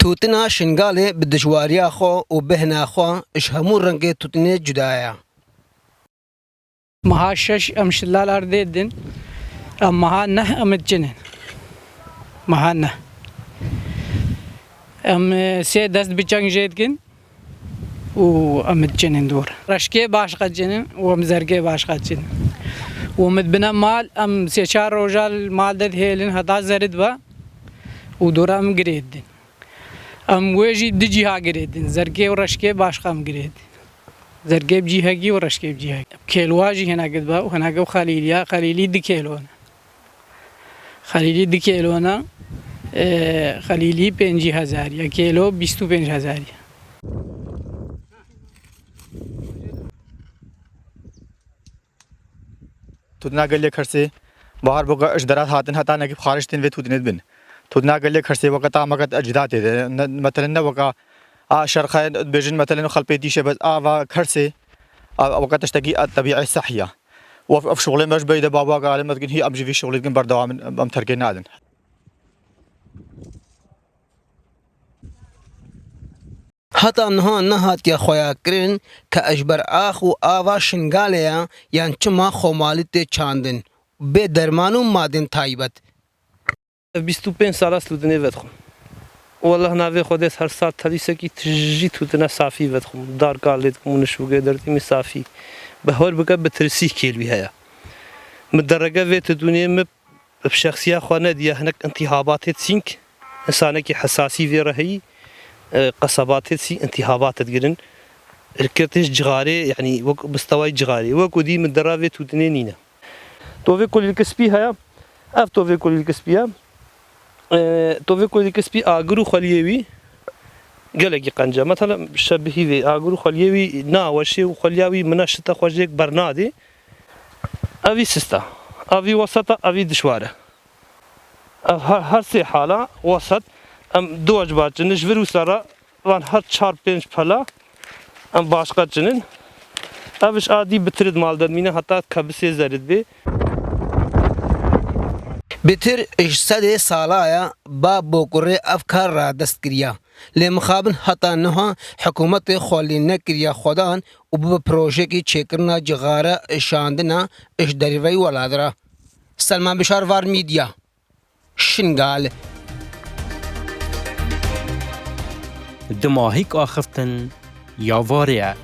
توتنا شنغالي بدجواريا خو وبهنا خو اش همو رنگي توتني جدايا مها شش ام شلال ارديدن ام مها نه ام جنن مها نه ام سي دست بچنگ جيدگن و ام جنن دور رشكي باشقه جنن و ام زرگي باشقه جنن و مدبنا مال ام سي چار روجال مال دد هيلن هدا زرد با و دور ام گريدن ام ويجي دجيها گريدن زرگي و رشكي باشقه ام گريدن زرگي بجيهاگي و رشكي بجيهاگي كيلواجي هنا قد با و هنا قو خليليا خليلي دي كيلونا خليلي دي كيلونا خليلي 5000 يا كيلو 25000 تودنا قال لي خرسي باهر بقى اجدرات هاتن هتا نجيب خارج تن في تودنت بن تودنا قال لي خرسي وقت ما قد اجدات مثلا وقا شرخ بيجن مثلا خلبي ديشه بس خرسي وقت اشتكي الطبيعه الصحيه وفي شغلي مش بيد بابا قال ما تقول هي امشي في شغلي كن برضه ام تركين نادن حتى انها نهات يا خويا كرين كاجبر اخو آوا شنغاليا يعني چما خومالت چاندن به درمانو مادن تايبت 25 سال سلودني ودخم والله ناوي خودس هر سال تليسكي تجي تودنا صافي ودخم دار قالت منشو قدرتي مسافي بهور بقى بترسي كيلوي هيا مدرجه في الدنيا بشخصيه خانه دي هناك انتخابات تسينك انسانك حساسي في رهي قصبات تسي انتخابات تقرن الكرتش جغاري يعني مستوى جغاري وكودي من درافه تودنينا توفي كل الكسبي هيا اف توفي كل الكسبيه توفي كل الكسبي اغرو خليوي قالك قنجه مثلا شبهي في اغرو خليوي نا وشي وخليوي منشطه خوجيك برنادي افي سستا افي وسطه افي دشواره هر سه حاله وسط ام دوج باچ نجبر وسرا وان هر 4-5 پلا ام başqa جنن افش عادي بترد مالدن مينه حتى كبسي زرد بي بتر اجساد سالايا باب بوكوري افكار را دست كريا لمخابن حتى نها حكومت خولي نكريا خودان وب پروژه کی چیکرنا جغاره شاندنا اش دریوی ولادرا سلمان بشار وار میدیا شنغال دماهيك آخفتن يا واريا